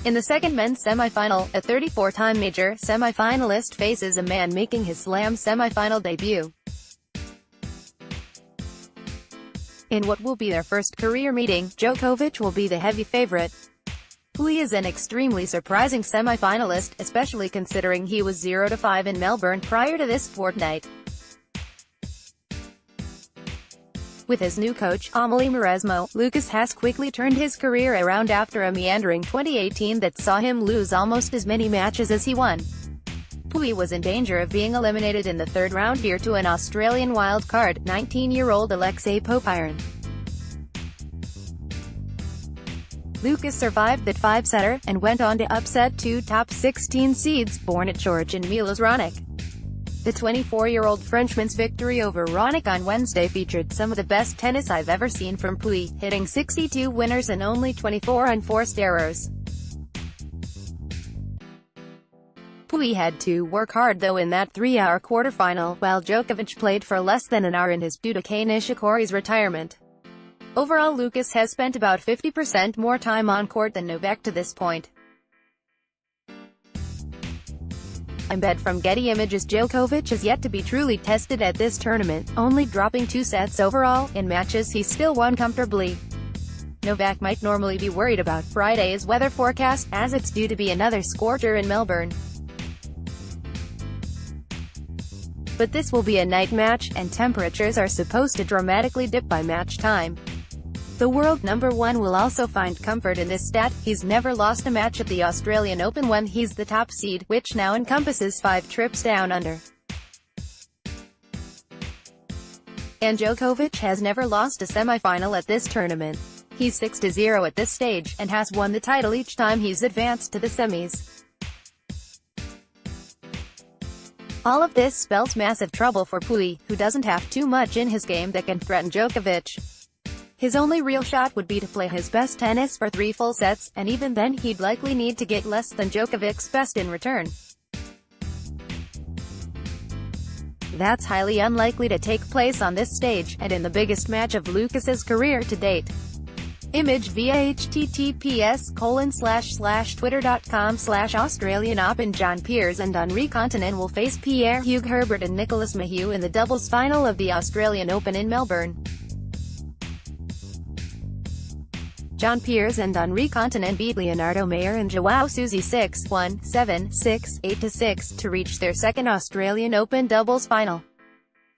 In the second men's semifinal, a 34-time major semifinalist faces a man making his slam semifinal debut. In what will be their first career meeting, Djokovic will be the heavy favorite. Pouille is an extremely surprising semifinalist, especially considering he was 0-5 in Melbourne prior to this fortnight. With his new coach, Amelie Mauresmo, Lucas has quickly turned his career around after a meandering 2018 that saw him lose almost as many matches as he won. Pouille was in danger of being eliminated in the third round here to an Australian wildcard, 19-year-old Alexei Popyrin. Lucas survived that five-setter, and went on to upset two top 16 seeds, born at George and Milos Raonic. The 24-year-old Frenchman's victory over Raonic on Wednesday featured some of the best tennis I've ever seen from Pouille, hitting 62 winners and only 24 unforced errors. Pouille had to work hard though in that 3-hour quarterfinal, while Djokovic played for less than an hour in his due to Kei Nishikori's retirement. Overall, Lucas has spent about 50% more time on court than Novak to this point. Embed from Getty Images. Djokovic is yet to be truly tested at this tournament, only dropping 2 sets overall. In matches he still won comfortably. Novak might normally be worried about Friday's weather forecast, as it's due to be another scorcher in Melbourne. But this will be a night match, and temperatures are supposed to dramatically dip by match time. The world number 1 will also find comfort in this stat: he's never lost a match at the Australian Open when he's the top seed, which now encompasses 5 trips down under. And Djokovic has never lost a semifinal at this tournament. He's 6-0 at this stage, and has won the title each time he's advanced to the semis. All of this spells massive trouble for Pouille, who doesn't have too much in his game that can threaten Djokovic. His only real shot would be to play his best tennis for 3 full sets, and even then he'd likely need to get less than Djokovic's best in return. That's highly unlikely to take place on this stage, and in the biggest match of Lucas's career to date. Image via https://twitter.com/Australian Open. John Peers and Henri Continen will face Pierre-Hugues Herbert and Nicolas Mahut in the doubles final of the Australian Open in Melbourne. John Peers and Henri Continen beat Leonardo Mayer and Joao Sousa 6-1, 7-6, 8-6 to reach their second Australian Open doubles final.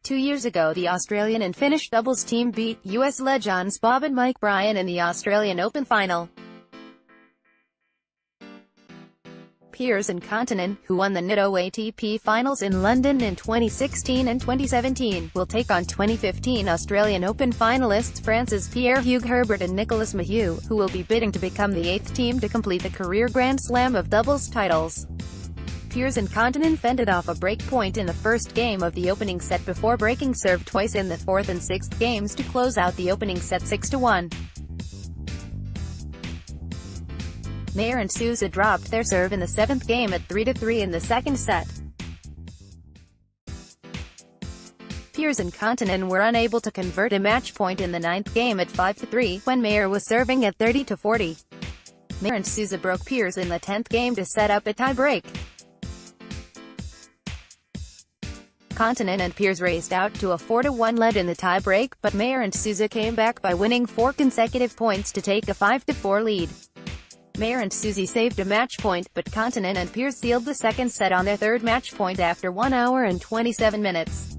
2 years ago, the Australian and Finnish doubles team beat US legends Bob and Mike Bryan in the Australian Open final. Peers and Continen, who won the NITO ATP Finals in London in 2016 and 2017, will take on 2015 Australian Open finalists France's Pierre-Hugues Herbert and Nicolas Mahut, who will be bidding to become the 8th team to complete the career Grand Slam of doubles titles. Peers and Continen fended off a break point in the first game of the opening set before breaking serve twice in the 4th and 6th games to close out the opening set 6-1. Mayer and Sousa dropped their serve in the 7th game at 3-3 in the second set. Peers and Continen were unable to convert a match point in the 9th game at 5-3, when Mayer was serving at 30-40. Mayer and Sousa broke Peers in the 10th game to set up a tie-break. Continen and Peers raced out to a 4-1 lead in the tie-break, but Mayer and Sousa came back by winning 4 consecutive points to take a 5-4 lead. Mayer and Sousa saved a match point, but Continen and Peers sealed the second set on their third match point after 1 hour and 27 minutes.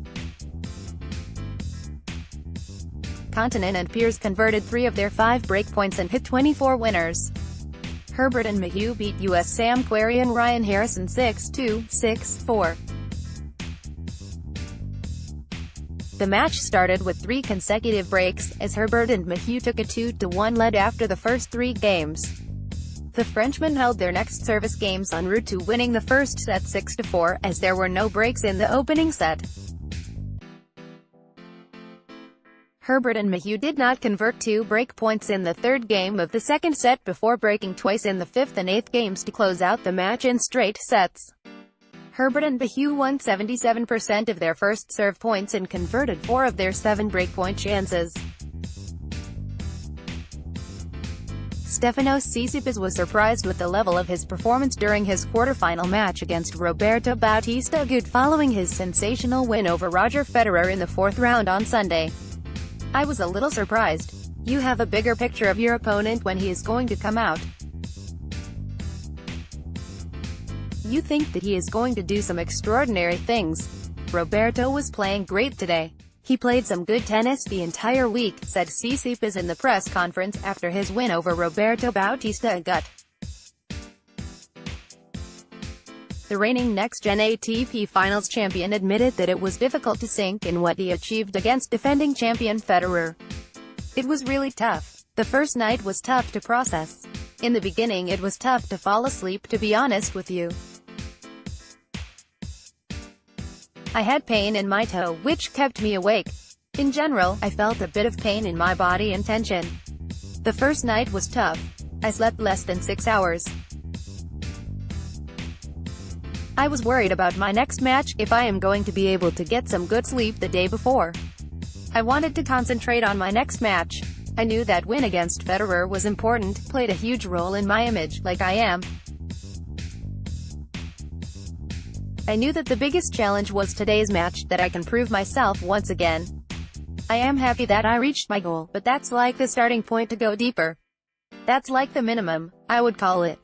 Continen and Peers converted 3 of their 5 breakpoints and hit 24 winners. Herbert and Mahut beat US Sam Querrey and Ryan Harrison 6-2, 6-4. The match started with 3 consecutive breaks, as Herbert and Mahut took a 2-1 lead after the first 3 games. The Frenchmen held their next service games en route to winning the first set 6-4, as there were no breaks in the opening set. Herbert and Mahut did not convert 2 break points in the third game of the second set before breaking twice in the 5th and 8th games to close out the match in straight sets. Herbert and Mahut won 77% of their first serve points and converted 4 of their 7 breakpoint chances. Stefanos Tsitsipas was surprised with the level of his performance during his quarterfinal match against Roberto Bautista Agut following his sensational win over Roger Federer in the fourth round on Sunday. "I was a little surprised. You have a bigger picture of your opponent when he is going to come out. You think that he is going to do some extraordinary things. Roberto was playing great today. He played some good tennis the entire week," said Tsitsipas in the press conference after his win over Roberto Bautista Agut. The reigning next-gen ATP Finals champion admitted that it was difficult to sink in what he achieved against defending champion Federer. "It was really tough. The first night was tough to process. In the beginning it was tough to fall asleep, to be honest with you. I had pain in my toe, which kept me awake. In general, I felt a bit of pain in my body and tension. The first night was tough. I slept less than 6 hours. I was worried about my next match, if I am going to be able to get some good sleep the day before. I wanted to concentrate on my next match. I knew that win against Federer was important, played a huge role in my image, like I am. I knew that the biggest challenge was today's match, that I can prove myself once again. I am happy that I reached my goal, but that's like the starting point to go deeper. That's like the minimum, I would call it."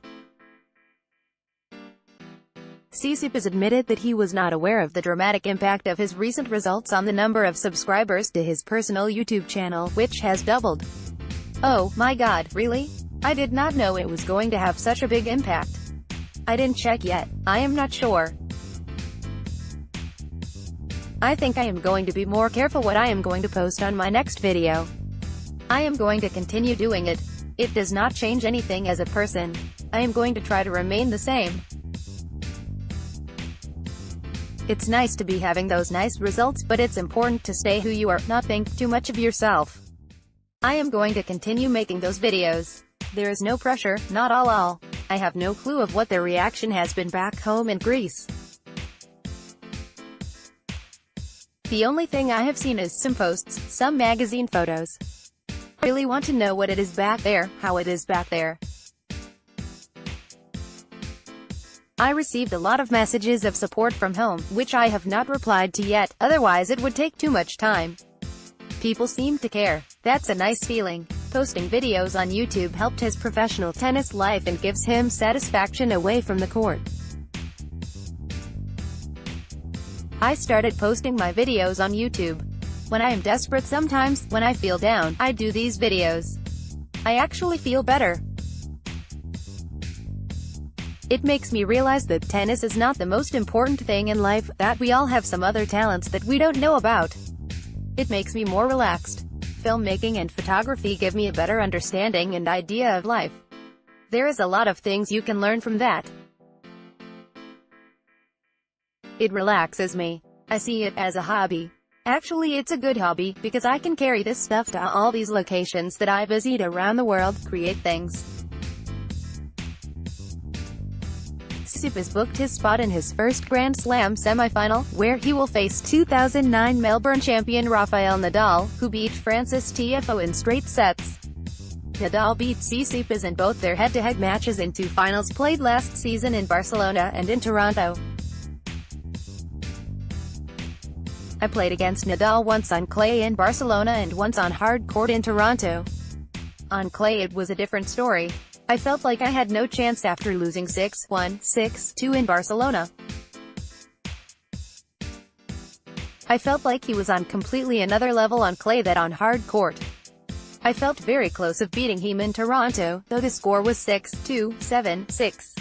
Tsitsipas admitted that he was not aware of the dramatic impact of his recent results on the number of subscribers to his personal YouTube channel, which has doubled. "Oh, my God, really? I did not know it was going to have such a big impact. I didn't check yet. I am not sure. I think I am going to be more careful what I am going to post on my next video. I am going to continue doing it. It does not change anything as a person. I am going to try to remain the same. It's nice to be having those nice results, but it's important to stay who you are, not think too much of yourself. I am going to continue making those videos. There is no pressure, not all. I have no clue of what their reaction has been back home in Greece. The only thing I have seen is some posts, some magazine photos. I really want to know what it is back there, how it is back there. I received a lot of messages of support from home, which I have not replied to yet, otherwise it would take too much time. People seem to care. That's a nice feeling. Posting videos on YouTube helped his professional tennis life and gives him satisfaction away from the court. I started posting my videos on YouTube. When I am desperate sometimes, when I feel down, I do these videos. I actually feel better. It makes me realize that tennis is not the most important thing in life, that we all have some other talents that we don't know about. It makes me more relaxed. Filmmaking and photography give me a better understanding and idea of life. There is a lot of things you can learn from that. It relaxes me. I see it as a hobby. Actually, it's a good hobby, because I can carry this stuff to all these locations that I visit around the world, create things. Tsitsipas booked his spot in his first Grand Slam semifinal, where he will face 2009 Melbourne champion Rafael Nadal, who beat Francis Tiafoe in straight sets. Nadal beat Tsitsipas in both their head-to-head matches in 2 finals played last season in Barcelona and in Toronto. I played against Nadal once on clay in Barcelona and once on hard court in Toronto. On clay it was a different story. I felt like I had no chance after losing 6-1, 6-2 in Barcelona. I felt like he was on completely another level on clay than on hard court. I felt very close of beating him in Toronto, though the score was 6-2, 7-6.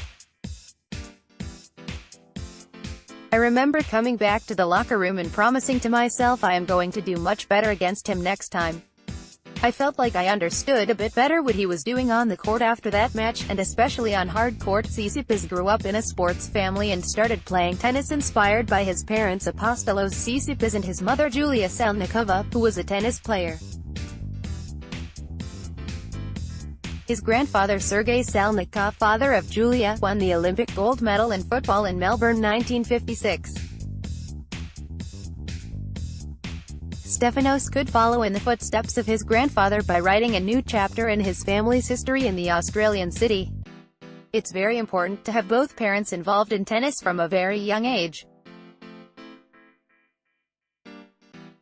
I remember coming back to the locker room and promising to myself I am going to do much better against him next time. I felt like I understood a bit better what he was doing on the court after that match, and especially on hard court. Tsitsipas grew up in a sports family and started playing tennis inspired by his parents Apostolos Tsitsipas and his mother Julia Salnikova, who was a tennis player. His grandfather Sergei Salnikov, father of Julia, won the Olympic gold medal in football in Melbourne 1956. Stefanos could follow in the footsteps of his grandfather by writing a new chapter in his family's history in the Australian city. It's very important to have both parents involved in tennis from a very young age.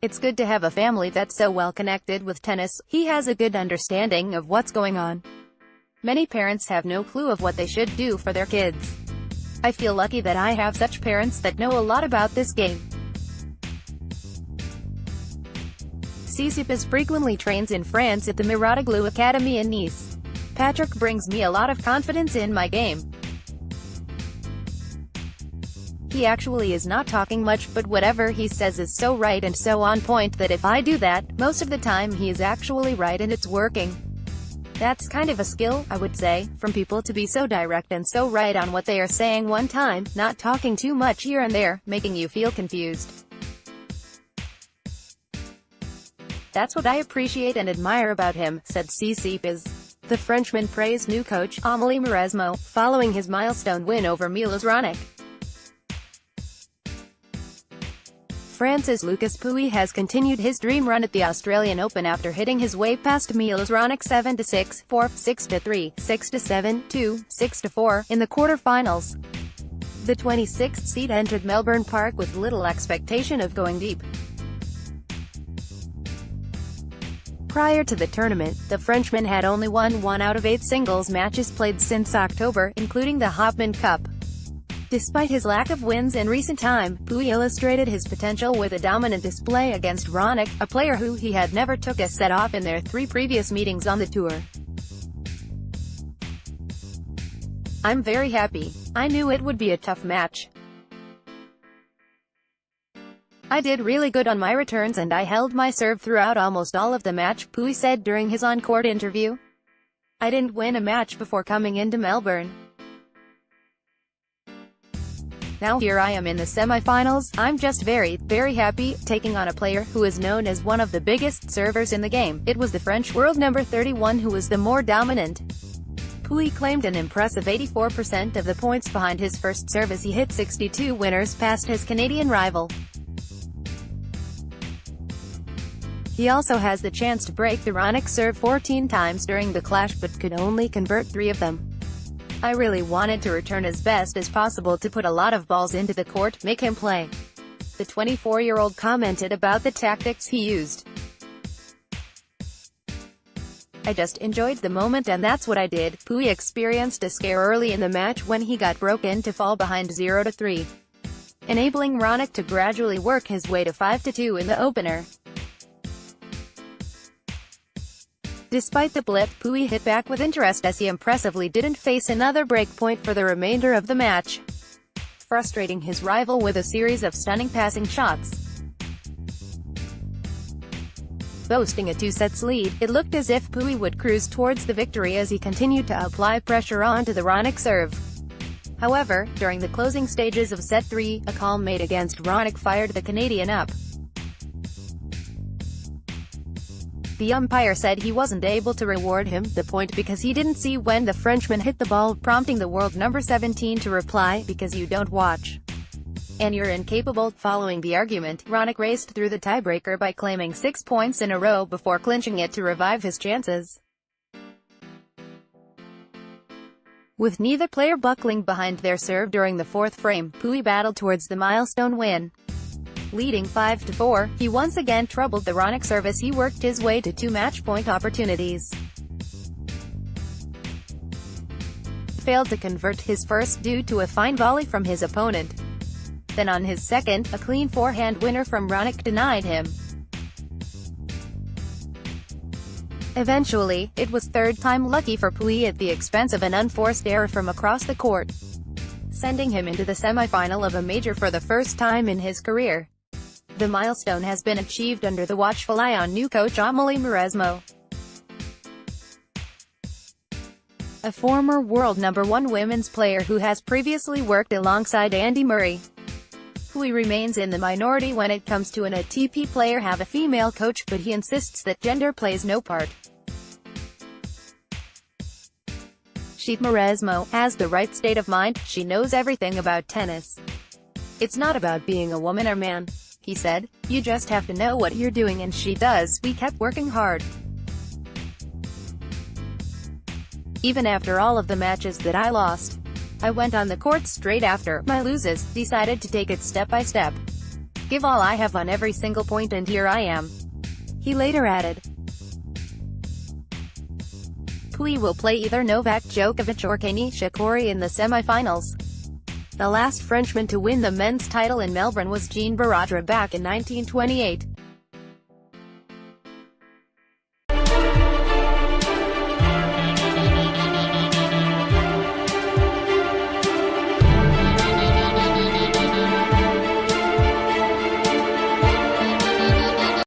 It's good to have a family that's so well connected with tennis. He has a good understanding of what's going on. Many parents have no clue of what they should do for their kids. I feel lucky that I have such parents that know a lot about this game. Tsitsipas frequently trains in France at the Miradoglou Academy in Nice. Patrick brings me a lot of confidence in my game. He actually is not talking much, but whatever he says is so right and so on point that if I do that, most of the time he is actually right and it's working. That's kind of a skill, I would say, from people to be so direct and so right on what they are saying one time, not talking too much here and there, making you feel confused. That's what I appreciate and admire about him, said Tsitsipas. The Frenchman praised new coach, Amelie Mauresmo, following his milestone win over Milos Raonic. France's Lucas Pouille has continued his dream run at the Australian Open after hitting his way past Milos Raonic 7-6, 4, 6-3, 6-7, 2, 6-4 in the quarter-finals. The 26th seed entered Melbourne Park with little expectation of going deep. Prior to the tournament, the Frenchman had only won 1 out of 8 singles matches played since October, including the Hopman Cup. Despite his lack of wins in recent time, Pouille illustrated his potential with a dominant display against Raonic, a player who he had never took a set off in their 3 previous meetings on the tour. I'm very happy. I knew it would be a tough match. I did really good on my returns and I held my serve throughout almost all of the match, Pouille said during his on-court interview. I didn't win a match before coming into Melbourne. Now here I am in the semifinals. I'm just very, very happy, taking on a player who is known as one of the biggest servers in the game. It was the French world number 31 who was the more dominant. Pouille claimed an impressive 84% of the points behind his first serve as he hit 62 winners past his Canadian rival. He also has the chance to break the Raonic serve 14 times during the clash but could only convert 3 of them. I really wanted to return as best as possible to put a lot of balls into the court, make him play. The 24-year-old commented about the tactics he used. I just enjoyed the moment and that's what I did. Pouille experienced a scare early in the match when he got broken to fall behind 0-3, enabling Raonic to gradually work his way to 5-2 in the opener. Despite the blip, Pouille hit back with interest as he impressively didn't face another breakpoint for the remainder of the match, frustrating his rival with a series of stunning passing shots. Boasting a 2-sets lead, it looked as if Pouille would cruise towards the victory as he continued to apply pressure onto the Raonic serve. However, during the closing stages of set 3, a call made against Raonic fired the Canadian up. The umpire said he wasn't able to reward him the point because he didn't see when the Frenchman hit the ball, prompting the world number 17 to reply, "Because you don't watch and you're incapable." Following the argument, Raonic raced through the tiebreaker by claiming 6 points in a row before clinching it to revive his chances. With neither player buckling behind their serve during the 4th frame, Pouille battled towards the milestone win. Leading 5-4, he once again troubled the Raonic serve as he worked his way to 2 match-point opportunities. Failed to convert his first due to a fine volley from his opponent. Then on his second, a clean forehand winner from Raonic denied him. Eventually, it was third-time lucky for Pouille at the expense of an unforced error from across the court, sending him into the semi-final of a major for the first time in his career. The milestone has been achieved under the watchful eye on new coach Amelie Mauresmo, a former world number 1 women's player who has previously worked alongside Andy Murray. Pouille remains in the minority when it comes to an ATP player have a female coach, but he insists that gender plays no part. Mauresmo has the right state of mind. She knows everything about tennis. It's not about being a woman or man. He said, "You just have to know what you're doing, and she does. We kept working hard. Even after all of the matches that I lost, I went on the court straight after my loses, decided to take it step by step. Give all I have on every single point, and here I am." He later added, Pouille will play either Novak Djokovic or Kei Nishikori in the semifinals. The last Frenchman to win the men's title in Melbourne was Jean Baradre back in 1928.